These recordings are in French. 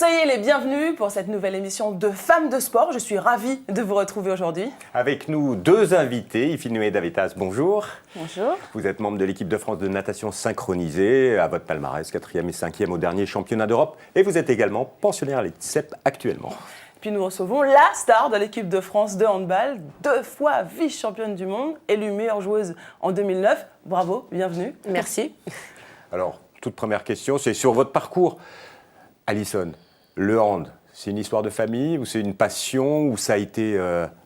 Soyez les bienvenus pour cette nouvelle émission de Femmes de Sport. Je suis ravie de vous retrouver aujourd'hui. Avec nous, deux invités. Ifinué Davitas, bonjour. Bonjour. Vous êtes membre de l'équipe de France de natation synchronisée, à votre palmarès, 4e et 5e au dernier championnat d'Europe. Et vous êtes également pensionnaire à l'ETSEP actuellement. Puis nous recevons la star de l'équipe de France de handball, 2 fois vice-championne du monde, élue meilleure joueuse en 2009. Bravo, bienvenue. Merci. Alors, toute première question, c'est sur votre parcours. Alison, le hand, c'est une histoire de famille ou c'est une passion ou ça a été,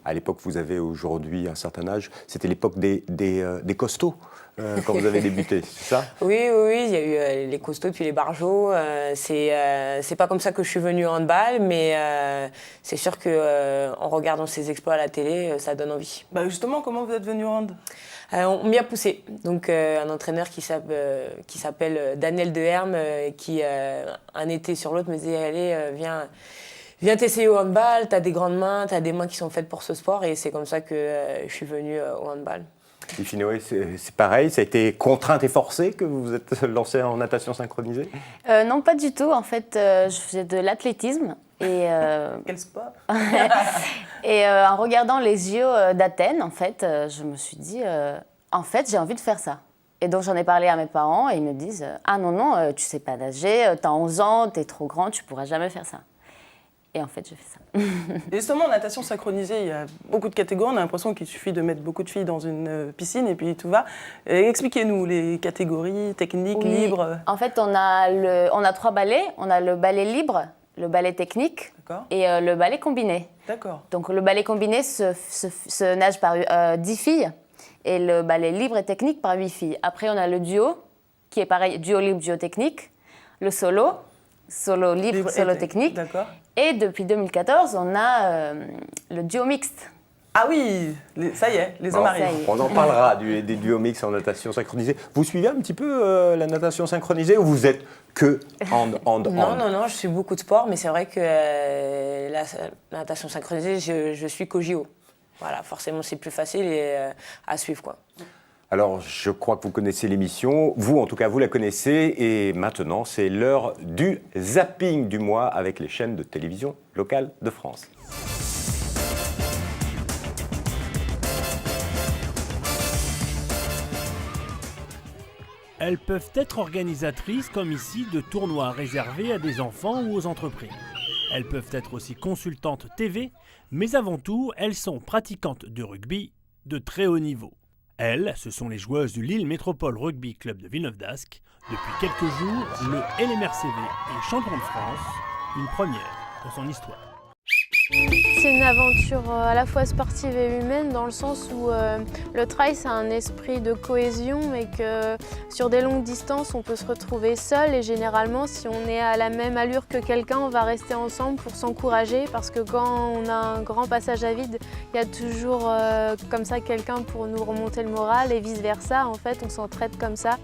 à l'époque vous avez aujourd'hui un certain âge, c'était l'époque des costauds quand vous avez débuté, c'est ça? Oui, il y a eu les costauds puis les barjots. C'est pas comme ça que je suis venue au handball, mais c'est sûr qu'en regardant ces exploits à la télé, ça donne envie. Bah justement, comment vous êtes venue au hand? On m'y a poussé. Donc un entraîneur qui s'appelle Daniel Deherme, qui un été sur l'autre me disait allez, viens t'essayer au handball, t'as des grandes mains, t'as des mains qui sont faites pour ce sport, et c'est comme ça que je suis venue au handball. Ifinué, c'est pareil, ça a été contrainte et forcée que vous vous êtes lancée en natation synchronisée? Non, pas du tout. En fait, je faisais de l'athlétisme. Et, Quel sport? et en regardant les JO d'Athènes, en fait, je me suis dit, en fait, j'ai envie de faire ça. Et donc, j'en ai parlé à mes parents et ils me disent, ah non, tu sais pas nager, t'as 11 ans, t'es trop grand, tu pourras jamais faire ça. Et en fait, j'ai fait ça. Et justement, en natation synchronisée, il y a beaucoup de catégories. On a l'impression qu'il suffit de mettre beaucoup de filles dans une piscine et puis tout va. Expliquez-nous les catégories, techniques, libres. En fait, on a 3 ballets. On a le ballet libre, le ballet technique et le ballet combiné. D'accord. Donc, le ballet combiné se nage par 10 filles et le ballet libre et technique par 8 filles. Après, on a le duo, qui est pareil, duo libre, duo technique. Le solo libre, solo technique. D'accord. Et depuis 2014, on a le duo mixte. Ah oui, ça y est, les hommes arrivent. On en parlera des duos mix en natation synchronisée. Vous suivez un petit peu la natation synchronisée ou vous êtes que hand? Non, je suis beaucoup de sport, mais c'est vrai que la natation synchronisée, je suis qu'au JO. Voilà, forcément, c'est plus facile à suivre, quoi. Alors, je crois que vous connaissez l'émission. Vous, en tout cas, vous la connaissez. Et maintenant, c'est l'heure du zapping du mois avec les chaînes de télévision locales de France. Elles peuvent être organisatrices, comme ici, de tournois réservés à des enfants ou aux entreprises. Elles peuvent être aussi consultantes TV, mais avant tout, elles sont pratiquantes de rugby de très haut niveau. Elles, ce sont les joueuses du Lille Métropole Rugby Club de Villeneuve-d'Ascq. Depuis quelques jours, le LMRCV est champion de France, une première dans son histoire. C'est une aventure à la fois sportive et humaine dans le sens où le trail c'est un esprit de cohésion mais que sur des longues distances on peut se retrouver seul et généralement si on est à la même allure que quelqu'un on va rester ensemble pour s'encourager parce que quand on a un grand passage à vide il y a toujours comme ça quelqu'un pour nous remonter le moral et vice versa en fait on s'entraide comme ça.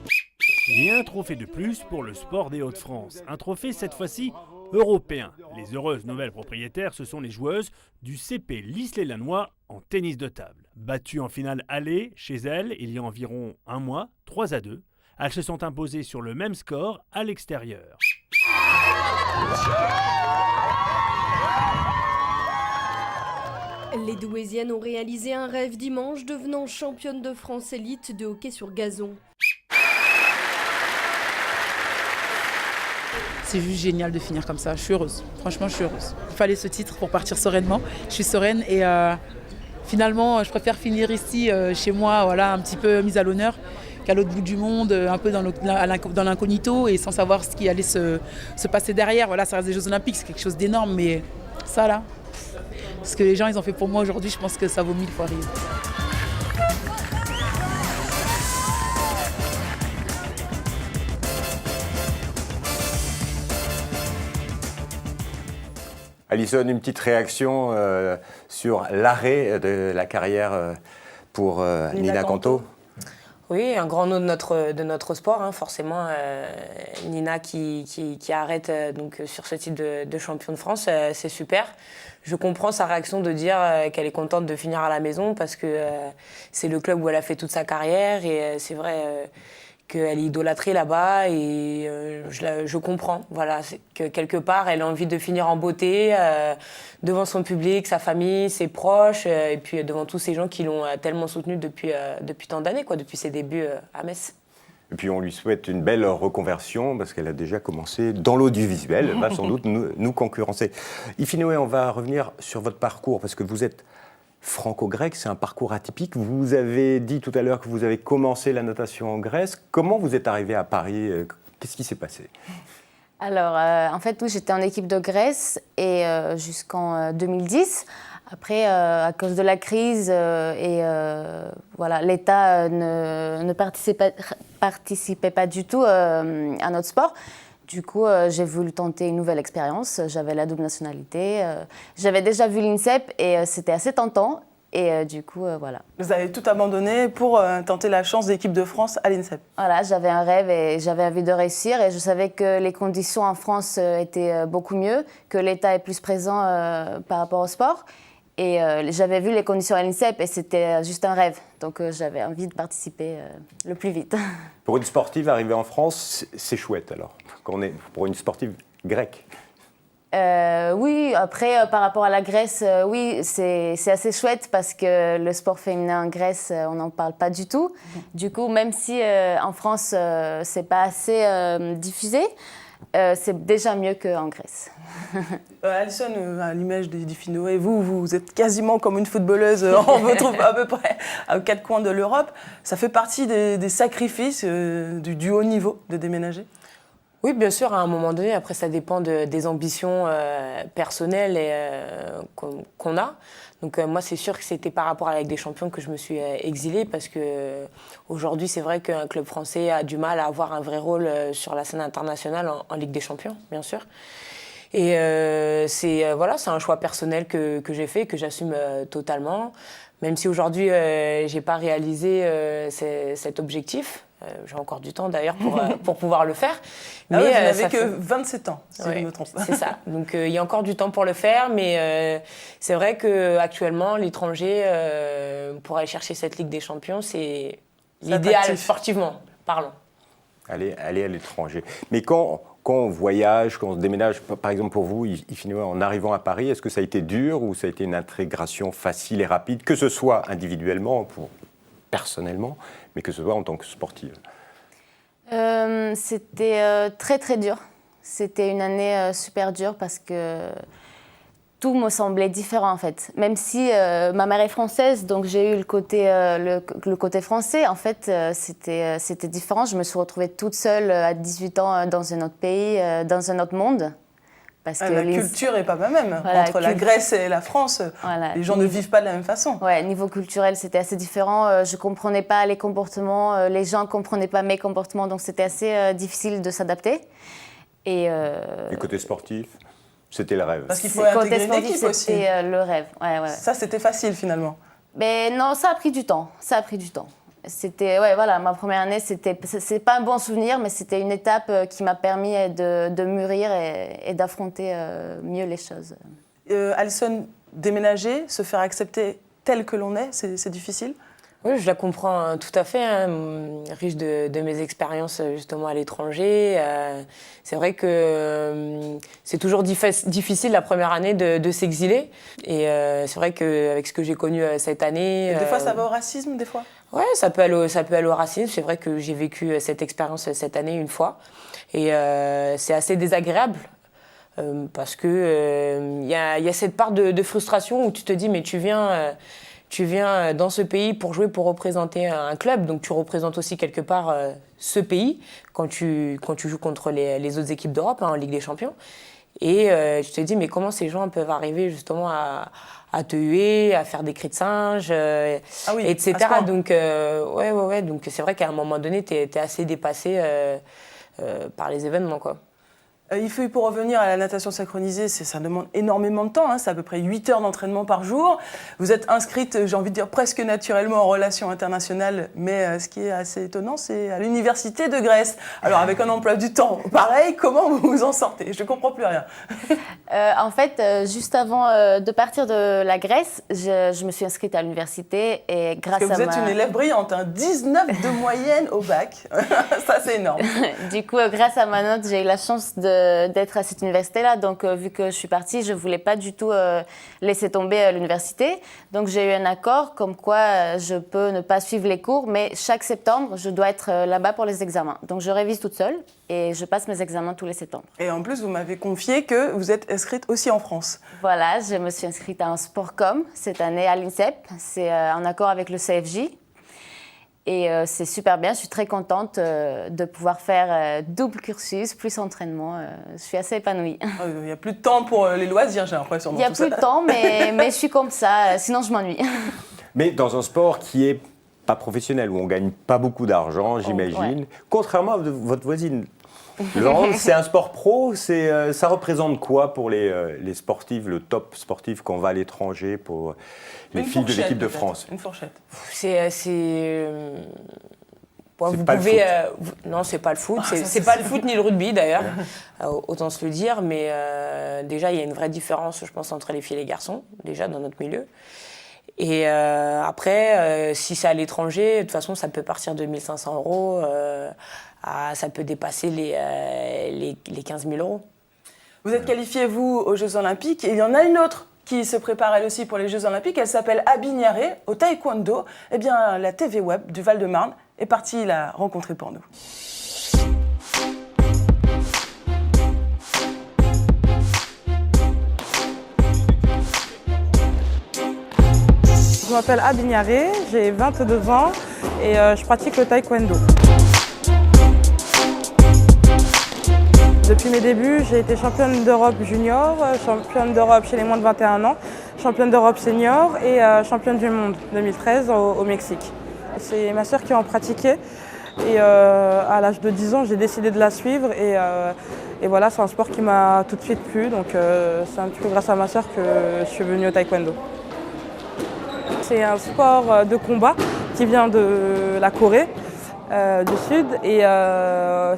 Et un trophée de plus pour le sport des Hauts-de-France, un trophée cette fois-ci européen. Les heureuses nouvelles propriétaires, ce sont les joueuses du CP Lys-les-Lannoy en tennis de table. Battues en finale aller chez elles il y a environ un mois, 3-2, elles se sont imposées sur le même score à l'extérieur. Les Douaisiennes ont réalisé un rêve dimanche, devenant championnes de France élite de hockey sur gazon. C'est juste génial de finir comme ça, je suis heureuse, franchement je suis heureuse. Il fallait ce titre pour partir sereinement, je suis sereine et finalement je préfère finir ici chez moi, voilà, un petit peu mise à l'honneur qu'à l'autre bout du monde, un peu dans l'incognito et sans savoir ce qui allait se passer derrière. Voilà, ça reste des Jeux Olympiques, c'est quelque chose d'énorme, mais ça là, ce que les gens ils ont fait pour moi aujourd'hui, je pense que ça vaut 1000 fois rire. Alison, une petite réaction sur l'arrêt de la carrière pour Nina Canto. Oui, un grand nom de notre sport, hein, forcément. Nina qui arrête donc, sur ce titre de champion de France, c'est super. Je comprends sa réaction de dire qu'elle est contente de finir à la maison parce que c'est le club où elle a fait toute sa carrière et c'est vrai qu'elle est idolâtrée là-bas et je comprends. Voilà, c'est que quelque part, elle a envie de finir en beauté devant son public, sa famille, ses proches et puis devant tous ces gens qui l'ont tellement soutenue depuis tant d'années, quoi, depuis ses débuts à Metz. Et puis on lui souhaite une belle reconversion parce qu'elle a déjà commencé dans l'audiovisuel. Elle va sans doute nous concurrencer. Ifinoé, on va revenir sur votre parcours parce que vous êtes franco-grec, c'est un parcours atypique. Vous avez dit tout à l'heure que vous avez commencé la natation en Grèce. Comment vous êtes arrivé à Paris? Qu'est-ce qui s'est passé? Alors, en fait, oui, j'étais en équipe de Grèce et jusqu'en 2010. Après, à cause de la crise voilà, l'État ne participait pas du tout à notre sport. Du coup, j'ai voulu tenter une nouvelle expérience. J'avais la double nationalité. J'avais déjà vu l'INSEP et c'était assez tentant. Et du coup, voilà. Vous avez tout abandonné pour tenter la chance d'équipe de France à l'INSEP. Voilà, j'avais un rêve et j'avais envie de réussir. Et je savais que les conditions en France étaient beaucoup mieux, que l'État est plus présent par rapport au sport. Et j'avais vu les conditions à l'INSEP et c'était juste un rêve. Donc j'avais envie de participer le plus vite. Pour une sportive arrivée en France, c'est chouette alors, pour une sportive grecque. Oui, après, par rapport à la Grèce, oui, c'est assez chouette parce que le sport féminin en Grèce, on n'en parle pas du tout. Du coup, même si en France, c'est pas assez diffusé, c'est déjà mieux qu'en Grèce. Alison, à l'image d'Ifinoé, vous êtes quasiment comme une footballeuse, on vous trouve à peu près aux quatre coins de l'Europe. Ça fait partie des sacrifices du haut niveau de déménager? Oui, bien sûr, à un moment donné, après ça dépend des ambitions personnelles qu'on a. Donc moi, c'est sûr que c'était par rapport à la Ligue des Champions que je me suis exilée parce que aujourd'hui, c'est vrai qu'un club français a du mal à avoir un vrai rôle sur la scène internationale en Ligue des Champions, bien sûr. Et c'est un choix personnel que j'ai fait, que j'assume totalement. Même si aujourd'hui, je n'ai pas réalisé cet objectif. J'ai encore du temps d'ailleurs pour pouvoir le faire. Mais vous n'avez que 27 ans, si je ne me trompe pas. C'est ça. Donc il y a encore du temps pour le faire, mais c'est vrai qu'actuellement, l'étranger, pour aller chercher cette Ligue des Champions, c'est l'idéal sportivement parlant. Aller à l'étranger. Mais quand on voyage, quand on se déménage, par exemple pour vous, Ifinoé, en arrivant à Paris, est-ce que ça a été dur ou ça a été une intégration facile et rapide, que ce soit individuellement, personnellement, mais que ce soit en tant que sportive? C'était très très dur. C'était une année super dure parce que tout me semblait différent en fait. Même si ma mère est française, donc j'ai eu le côté français, en fait c'était différent. Je me suis retrouvée toute seule à 18 ans dans un autre pays, dans un autre monde. Parce que la culture n'est pas la même. Voilà, entre la Grèce et la France, les gens ne vivent pas de la même façon. Ouais, niveau culturel, c'était assez différent. Je ne comprenais pas les comportements, les gens ne comprenaient pas mes comportements, donc c'était assez difficile de s'adapter. Et côté sportif, c'était le rêve. Parce qu'il faut intégrer une équipe aussi. C'était le rêve. Ouais. Ça, c'était facile finalement. Mais non, ça a pris du temps. C'était, ma première année, c'est pas un bon souvenir, mais c'était une étape qui m'a permis de mûrir et d'affronter mieux les choses. Alison, déménager, se faire accepter tel que l'on est, c'est difficile? Oui, je la comprends tout à fait, riche de mes expériences justement à l'étranger. C'est vrai que c'est toujours difficile la première année de s'exiler. Et c'est vrai qu'avec ce que j'ai connu cette année... Et des fois, ça va au racisme, des fois? Oui, ça peut aller au racisme. C'est vrai que j'ai vécu cette expérience cette année une fois. Et c'est assez désagréable. Parce que y a cette part de frustration où tu te dis, mais tu viens dans ce pays pour jouer, pour représenter un club, donc tu représentes aussi quelque part ce pays quand tu joues contre les autres équipes d'Europe en Ligue des Champions. Et tu te dis, mais comment ces gens peuvent arriver justement à te huer, à faire des cris de singe, etc. Donc, donc c'est vrai qu'à un moment donné, tu es assez dépassé par les événements, quoi. Il faut, pour revenir à la natation synchronisée, ça demande énormément de temps, hein, c'est à peu près 8 heures d'entraînement par jour. Vous êtes inscrite, j'ai envie de dire, presque naturellement en relations internationales, mais ce qui est assez étonnant, c'est à l'Université de Grèce. Alors avec un emploi du temps pareil, comment vous vous en sortez? Je ne comprends plus rien. En fait, juste avant de partir de la Grèce, je me suis inscrite à l'université et grâce Parce que vous êtes une élève brillante, hein, 19 de moyenne au bac. Ça, c'est énorme. Du coup, grâce à ma note, j'ai eu la chance d'être à cette université-là. Donc, vu que je suis partie, je ne voulais pas du tout laisser tomber l'université. Donc, j'ai eu un accord comme quoi je peux ne pas suivre les cours, mais chaque septembre, je dois être là-bas pour les examens. Donc, je révise toute seule et je passe mes examens tous les septembre. Et en plus, vous m'avez confié que vous êtes inscrite aussi en France. Voilà, je me suis inscrite à un Sportcom cette année à l'INSEP. C'est en accord avec le CFJ. Et c'est super bien, je suis très contente de pouvoir faire double cursus, plus entraînement. Je suis assez épanouie. Il n'y a plus de temps pour les loisirs, j'ai l'impression. Il n'y a plus de temps, mais je suis comme ça, sinon je m'ennuie. Mais dans un sport qui est pas professionnel, où on gagne pas beaucoup d'argent, j'imagine, ouais. Contrairement à votre voisine. Le hand, c'est un sport pro, ça représente quoi pour les sportifs, le top sportif quand on va à l'étranger pour les filles de l'équipe de France? Une fourchette. Vous pas pouvez, le foot. non, c'est pas le foot. C'est pas le foot ni le rugby d'ailleurs. Autant se le dire. Mais déjà, il y a une vraie différence, je pense, entre les filles et les garçons, déjà dans notre milieu. Et après, si c'est à l'étranger, de toute façon, ça peut partir de 1 500 €. Ça peut dépasser les 15 000 €. Vous êtes qualifié, vous, aux Jeux Olympiques. Et il y en a une autre qui se prépare, elle aussi, pour les Jeux Olympiques. Elle s'appelle Abi Niaré, au taekwondo. Eh bien, la TV Web du Val-de-Marne est partie la rencontrer pour nous. Je m'appelle Abi Niaré, j'ai 22 ans et je pratique le taekwondo. Depuis mes débuts, j'ai été championne d'Europe junior, championne d'Europe chez les moins de 21 ans, championne d'Europe senior et championne du monde 2013 au Mexique. C'est ma sœur qui en pratiquait et à l'âge de 10 ans, j'ai décidé de la suivre et voilà, c'est un sport qui m'a tout de suite plu, donc c'est un petit peu grâce à ma sœur que je suis venue au taekwondo. C'est un sport de combat qui vient de la Corée du Sud et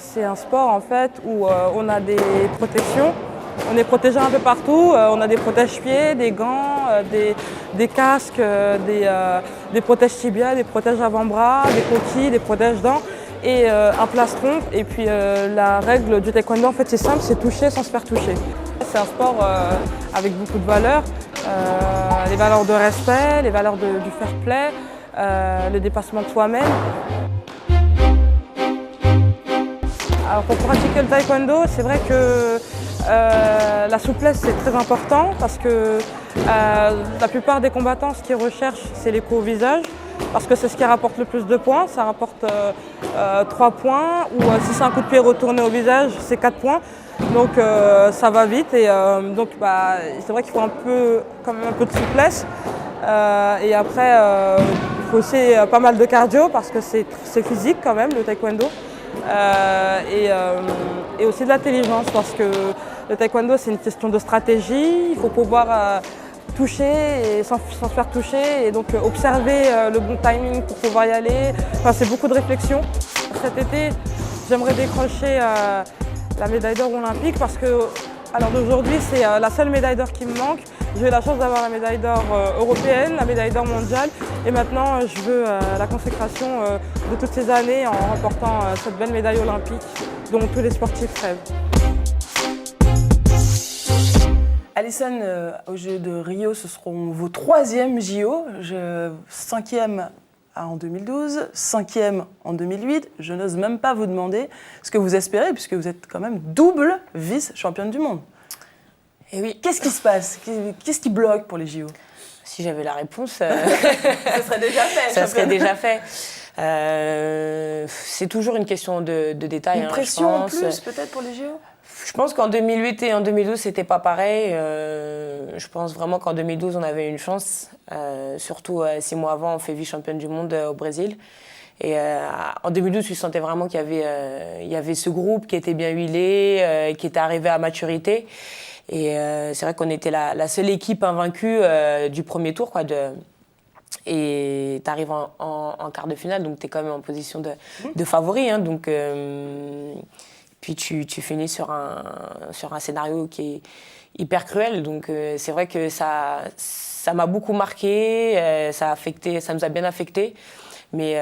c'est un sport en fait où on a des protections, on est protégé un peu partout, on a des protège-pieds, des gants, des casques, des protège-tibias, des protèges avant-bras, des coquilles, des protège-dents et un plastron. Et puis la règle du taekwondo en fait c'est simple, c'est toucher sans se faire toucher. C'est un sport avec beaucoup de valeurs. Les valeurs de respect, les valeurs du fair play, le dépassement de soi-même. Alors pour pratiquer le taekwondo, c'est vrai que la souplesse c'est très important parce que la plupart des combattants, ce qu'ils recherchent, c'est les coups au visage parce que c'est ce qui rapporte le plus de points. Ça rapporte 3 points ou si c'est un coup de pied retourné au visage, c'est 4 points. Donc ça va vite et donc c'est vrai qu'il faut quand même un peu de souplesse et après il faut aussi pas mal de cardio parce que c'est physique quand même le taekwondo et aussi de l'intelligence parce que le taekwondo c'est une question de stratégie, il faut pouvoir toucher et sans se faire toucher et donc observer le bon timing pour pouvoir y aller. Enfin, c'est beaucoup de réflexion. Cet été j'aimerais décrocher la médaille d'or olympique parce que alors d'aujourd'hui c'est la seule médaille d'or qui me manque. J'ai eu la chance d'avoir la médaille d'or européenne, la médaille d'or mondiale et maintenant je veux la consécration de toutes ces années en remportant cette belle médaille olympique dont tous les sportifs rêvent. Alison, aux Jeux de Rio, ce seront vos 3e JO, 5e en 2012, 5e en 2008. Je n'ose même pas vous demander ce que vous espérez, puisque vous êtes quand même double vice-championne du monde. Et oui. Qu'est-ce qui se passe? Qu'est-ce qui bloque pour les JO? Si j'avais la réponse, ça serait déjà fait. Ça serait déjà fait. C'est toujours une question de détail. Une pression en plus, peut-être, pour les JO? Je pense qu'en 2008 et en 2012, c'était pas pareil. Je pense vraiment qu'en 2012, on avait une chance. Surtout 6 mois avant, on fait vice-championne du monde au Brésil. Et en 2012, tu sentais vraiment qu'il y avait ce groupe qui était bien huilé, qui était arrivé à maturité. Et c'est vrai qu'on était la seule équipe invaincue du premier tour, quoi. Et tu arrives en quart de finale, donc tu es quand même en position de favori. Hein, donc, puis tu finis sur un scénario qui est hyper cruel. Donc c'est vrai que ça m'a beaucoup marqué, ça nous a bien affecté. Mais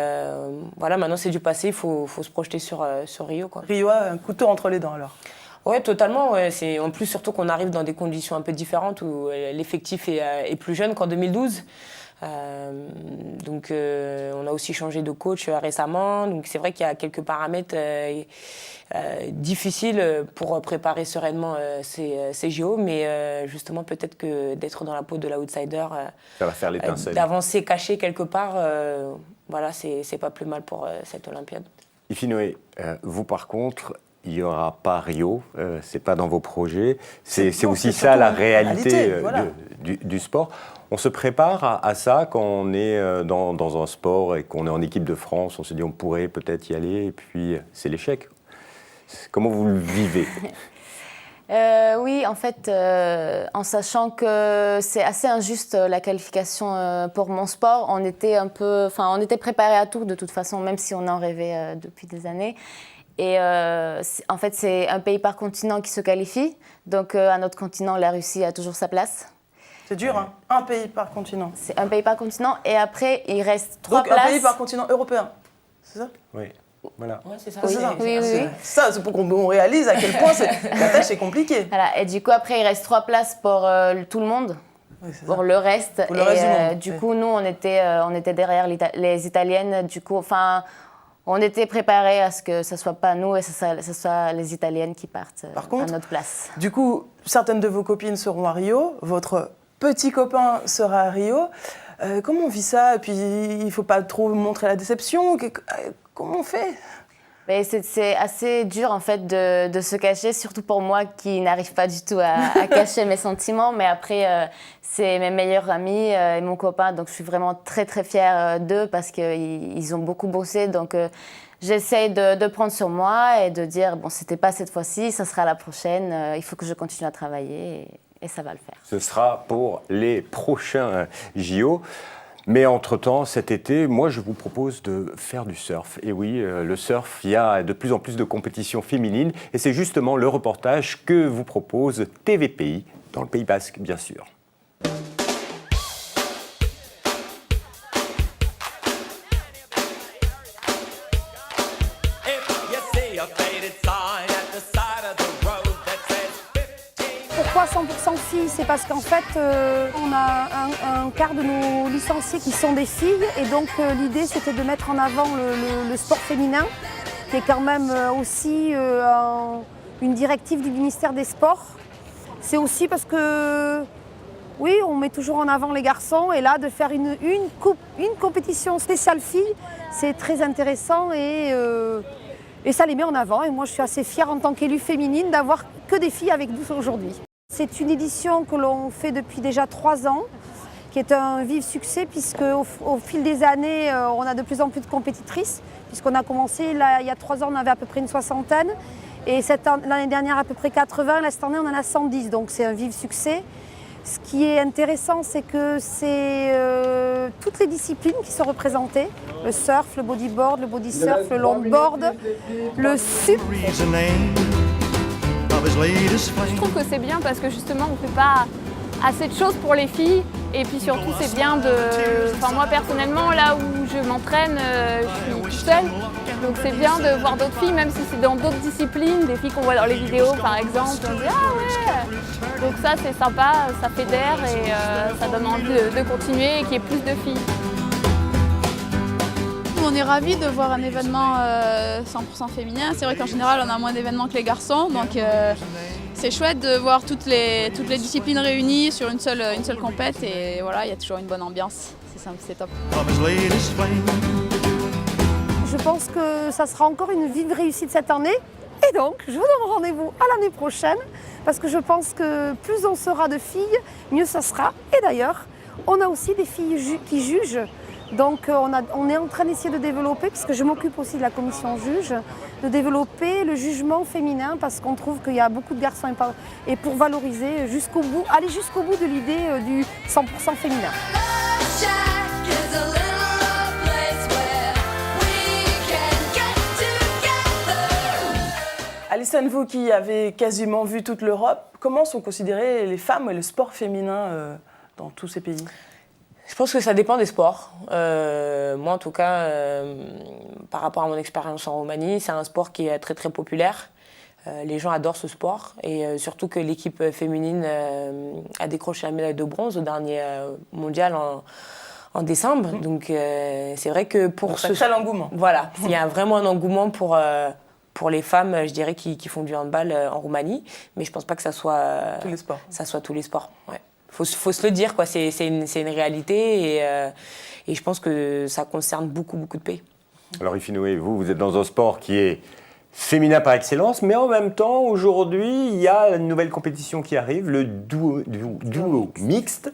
voilà, maintenant c'est du passé, il faut se projeter sur Rio, quoi. Rio a un couteau entre les dents alors. Ouais, totalement. Ouais. En plus, surtout qu'on arrive dans des conditions un peu différentes où l'effectif est plus jeune qu'en 2012. Donc on a aussi changé de coach récemment. Donc c'est vrai qu'il y a quelques paramètres difficiles pour préparer sereinement ces JO. Mais justement, peut-être que d'être dans la peau de l'outsider, ça va faire l'étincelle. D'avancer caché quelque part, voilà, c'est pas plus mal pour cette Olympiade. Iphinoé, vous par contre, il n'y aura pas Rio, c'est pas dans vos projets. C'est aussi ça la réalité voilà. du sport. On se prépare à ça quand on est dans un sport et qu'on est en équipe de France. On se dit on pourrait peut-être y aller et puis c'est l'échec. Comment vous le vivez? Oui, en fait, en sachant que c'est assez injuste la qualification pour mon sport, on était préparé à tout de toute façon, même si on en rêvait depuis des années. Et en fait, c'est un pays par continent qui se qualifie. Donc, à notre continent, la Russie a toujours sa place. C'est dur, hein. Un pays par continent. C'est un pays par continent. Et après, il reste 3 places. Donc, un pays par continent européen, c'est ça? Oui. Voilà. Ouais, c'est ça. Oui. Ça, c'est pour qu'on réalise à quel point la tâche est compliquée. Voilà. Et du coup, après, il reste 3 places pour tout le monde. Oui, pour le reste. Pour le reste du monde. Du coup, nous, on était derrière les Italiennes. Du coup, on était préparés à ce que ce ne soit pas nous et ce soit les Italiennes qui partent à notre place. Du coup, certaines de vos copines seront à Rio. Votre petit copain sera à Rio. Comment on vit ça? Et puis, il ne faut pas trop montrer la déception. Comment on fait? Mais c'est assez dur en fait de se cacher, surtout pour moi qui n'arrive pas du tout à cacher mes sentiments. Mais après, c'est mes meilleurs amis et mon copain, donc je suis vraiment très très fière d'eux parce qu'ils ont beaucoup bossé. Donc j'essaye de prendre sur moi et de dire bon, c'était pas cette fois-ci, ça sera la prochaine. Il faut que je continue à travailler et ça va le faire. Ce sera pour les prochains JO. Mais entre-temps, cet été, moi, je vous propose de faire du surf. Et oui, le surf, il y a de plus en plus de compétitions féminines. Et c'est justement le reportage que vous propose TVPI, dans le Pays Basque, bien sûr. Pourquoi 100% filles? C'est parce qu'en fait, on a un quart de nos licenciés qui sont des filles. Et donc, l'idée, c'était de mettre en avant le sport féminin, qui est quand même aussi une directive du ministère des Sports. C'est aussi parce que, oui, on met toujours en avant les garçons. Et là, de faire une compétition spéciale filles, c'est très intéressant et ça les met en avant. Et moi, je suis assez fière en tant qu'élue féminine d'avoir que des filles avec nous aujourd'hui. C'est une édition que l'on fait depuis déjà 3 ans, qui est un vif succès puisque au fil des années, on a de plus en plus de compétitrices. Puisqu'on a commencé, là, il y a 3 ans, on avait à peu près une 60aine. Et l'année dernière, à peu près 80. Là, cette année, on en a 110. Donc, c'est un vif succès. Ce qui est intéressant, c'est que c'est toutes les disciplines qui sont représentées. Le surf, le bodyboard, le body surf, le longboard, le sup. Je trouve que c'est bien parce que justement on ne fait pas assez de choses pour les filles et puis surtout c'est bien moi personnellement là où je m'entraîne, je suis toute seule donc c'est bien de voir d'autres filles même si c'est dans d'autres disciplines, des filles qu'on voit dans les vidéos par exemple, on dit ah ouais, donc ça c'est sympa, ça fédère et ça donne envie de continuer et qu'il y ait plus de filles. On est ravis de voir un événement 100% féminin. C'est vrai qu'en général, on a moins d'événements que les garçons. Donc, c'est chouette de voir toutes les disciplines réunies sur une seule compète. Et voilà, il y a toujours une bonne ambiance. C'est simple, c'est top. Je pense que ça sera encore une vive réussite cette année. Et donc, je vous donne rendez-vous à l'année prochaine. Parce que je pense que plus on sera de filles, mieux ça sera. Et d'ailleurs, on a aussi des filles qui jugent Donc on est en train d'essayer de développer, puisque je m'occupe aussi de la commission juge, de développer le jugement féminin parce qu'on trouve qu'il y a beaucoup de garçons et pour valoriser jusqu'au bout, aller jusqu'au bout de l'idée du 100% féminin. Alison, vous qui avez quasiment vu toute l'Europe, comment sont considérées les femmes et le sport féminin dans tous ces pays ? Je pense que ça dépend des sports. Moi, en tout cas, par rapport à mon expérience en Roumanie, c'est un sport qui est très très populaire. Les gens adorent ce sport et surtout que l'équipe féminine a décroché la médaille de bronze au dernier mondial en décembre. Donc c'est vrai que pour ça crée l'engouement. Voilà, il y a vraiment un engouement pour les femmes, je dirais, qui font du handball en Roumanie. Mais je pense pas que ça soit tous les sports. Ça soit tous les sports. Ouais. Faut se le dire, quoi. C'est une réalité et je pense que ça concerne beaucoup de pays. Alors Ifinoé, vous êtes dans un sport qui est féminin par excellence, mais en même temps, aujourd'hui, il y a une nouvelle compétition qui arrive, le duo mixte,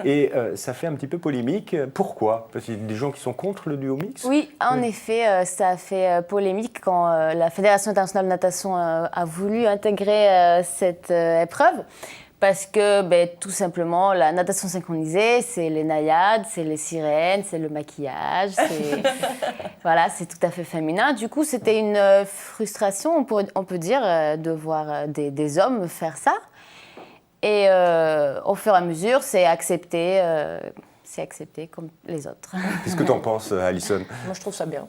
et ça fait un petit peu polémique. Pourquoi ? Parce qu'il y a des gens qui sont contre le duo mixte. Oui, en effet, ça a fait polémique quand la Fédération internationale de natation a voulu intégrer cette épreuve. Parce que tout simplement, la natation synchronisée, c'est les naïades, c'est les sirènes, c'est le maquillage, voilà, c'est tout à fait féminin. Du coup, c'était une frustration, on peut dire, de voir des hommes faire ça. Et au fur et à mesure, c'est accepté comme les autres. Qu'est-ce que tu en penses, Alison ? Moi, je trouve ça bien.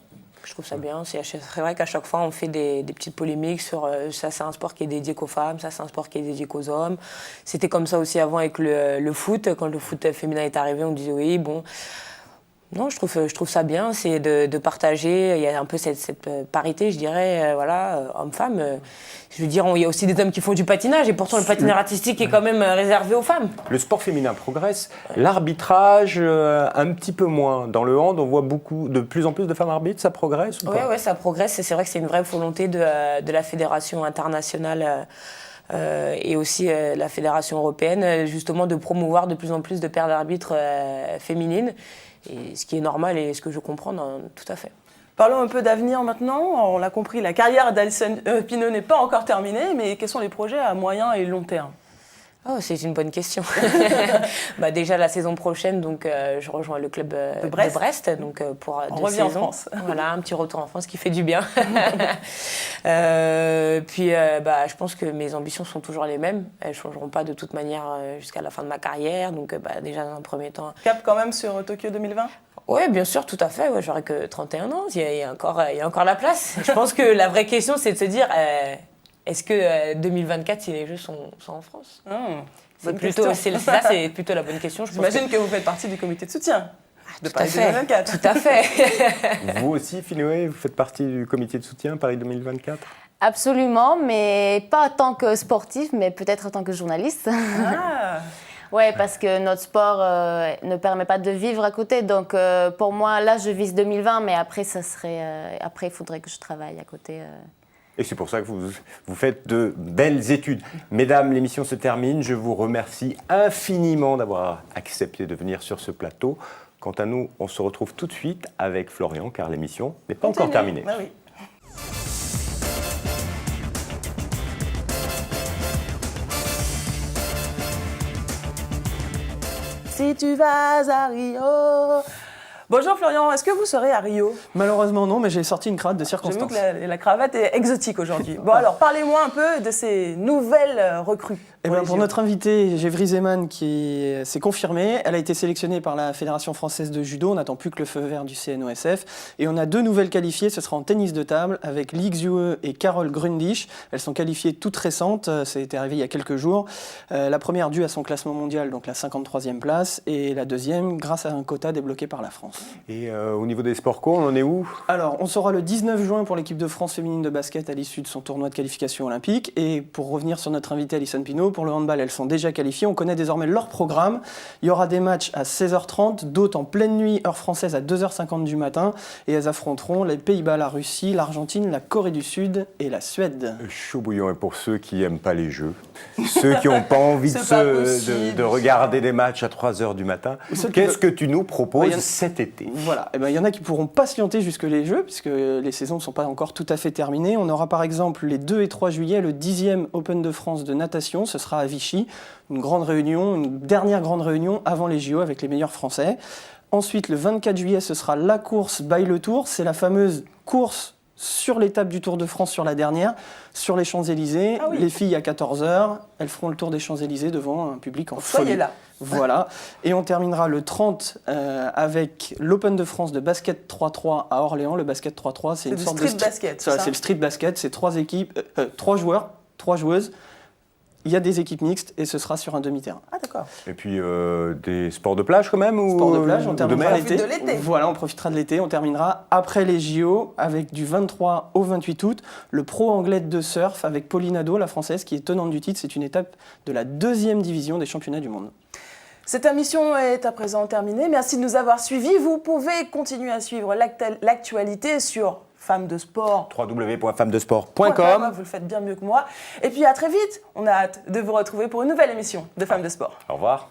C'est vrai qu'à chaque fois, on fait des petites polémiques sur ça, c'est un sport qui est dédié qu'aux femmes, ça, c'est un sport qui est dédié qu'aux hommes. C'était comme ça aussi avant avec le foot. Quand le foot féminin est arrivé, on disait oui, bon. Non, je trouve ça bien, c'est de partager. Il y a un peu cette parité, je dirais, homme-femme. Je veux dire, il y a aussi des hommes qui font du patinage et pourtant le patinage artistique est quand même réservé aux femmes. Le sport féminin progresse, l'arbitrage un petit peu moins. Dans le hand, on voit de plus en plus de femmes arbitres, ça progresse ou pas ? Oui, ça progresse et c'est vrai que c'est une vraie volonté de la fédération internationale et aussi la fédération européenne, justement de promouvoir de plus en plus de paires d'arbitres féminines. Et ce qui est normal et ce que je comprends tout à fait. Parlons un peu d'avenir maintenant. On l'a compris, la carrière d'Alison Pineau n'est pas encore terminée, mais quels sont les projets à moyen et long terme ? Oh, c'est une bonne question. Déjà la saison prochaine, donc je rejoins le club de Brest, donc pour on 2 revient saisons. en France. Voilà, un petit retour en France qui fait du bien. Puis je pense que mes ambitions sont toujours les mêmes. Elles ne changeront pas de toute manière jusqu'à la fin de ma carrière. Donc déjà dans un premier temps. Cap quand même sur Tokyo 2020 ? Oui, bien sûr, tout à fait. Ouais, j'aurais que 31 ans. Il y a encore la place. Je pense que la vraie question, c'est de se dire... Est-ce que 2024, si les Jeux sont en France ? C'est plutôt la bonne question. J'imagine que vous faites partie du comité de soutien de Paris 2024. Tout à fait. Vous aussi, Finoé, vous faites partie du comité de soutien Paris 2024 ? Absolument, mais pas en tant que sportif, mais peut-être en tant que journaliste. Oui, parce que notre sport ne permet pas de vivre à côté. Donc, pour moi, là, je vise 2020, mais après, il faudrait que je travaille à côté. Et c'est pour ça que vous faites de belles études. Mesdames, l'émission se termine. Je vous remercie infiniment d'avoir accepté de venir sur ce plateau. Quant à nous, on se retrouve tout de suite avec Florian, car l'émission n'est pas encore terminée. Ah oui. Si tu vas à Rio... Bonjour Florian, est-ce que vous serez à Rio ? Malheureusement non, mais j'ai sorti une cravate de circonstance. J'ai vu que la cravate est exotique aujourd'hui. Bon alors, parlez-moi un peu de ces nouvelles recrues. Pour notre invitée, Gévry Zeman, qui s'est confirmée, elle a été sélectionnée par la Fédération française de judo. On n'attend plus que le feu vert du CNOSF. Et on a 2 nouvelles qualifiées, ce sera en tennis de table, avec Li Xue et Carole Grundisch. Elles sont qualifiées toutes récentes, ça a été arrivé il y a quelques jours. La première due à son classement mondial, donc la 53e place, et la deuxième grâce à un quota débloqué par la France. Et au niveau des sports co, on en est où ? Alors, on saura le 19 juin pour l'équipe de France féminine de basket à l'issue de son tournoi de qualification olympique. Et pour revenir sur notre invitée Alison Pineau, pour le handball, elles sont déjà qualifiées. On connaît désormais leur programme. Il y aura des matchs à 16h30, d'autres en pleine nuit, heure française, à 2h50 du matin. Et elles affronteront les Pays-Bas, la Russie, l'Argentine, la Corée du Sud et la Suède. Chaud bouillant. Et pour ceux qui n'aiment pas les jeux, ceux qui n'ont pas envie de regarder des matchs à 3h du matin, qu'est-ce que tu nous proposes cet été ? l'été. Voilà, et ben, il y en a qui pourront patienter jusque les Jeux, puisque les saisons ne sont pas encore tout à fait terminées. On aura par exemple les 2 et 3 juillet le 10e Open de France de natation, ce sera à Vichy, une grande réunion, une dernière grande réunion avant les JO avec les meilleurs Français. Ensuite, le 24 juillet, ce sera la course by le Tour, c'est la fameuse course sur l'étape du Tour de France, sur la dernière, sur les Champs-Élysées. Ah oui. Les filles à 14h, elles feront le tour des Champs-Élysées devant un public en Soyez folie. là. Voilà. Et on terminera le 30 avec l'Open de France de basket 3-3 à Orléans. Le basket 3-3, c'est une du sorte street de basket, Ça, c'est ça c'est le street basket, c'est 3 équipes, 3 joueurs, 3 joueuses. Il y a des équipes mixtes et ce sera sur un demi-terrain. Ah d'accord. Et puis des sports de plage quand même ou Sport de plage, on ou terminera mer l'été. de l'été. Voilà, on profitera de l'été. On terminera après les JO avec du 23 au 28 août le pro anglais de surf avec Pauline Hadot, la française, qui est tenante du titre. C'est une étape de la 2e division des championnats du monde. Cette émission est à présent terminée. Merci de nous avoir suivis. Vous pouvez continuer à suivre l'actualité sur Femmes de Sport. www.femmesdesport.com. Vous le faites bien mieux que moi. Et puis à très vite. On a hâte de vous retrouver pour une nouvelle émission de Femmes de Sport. Au revoir.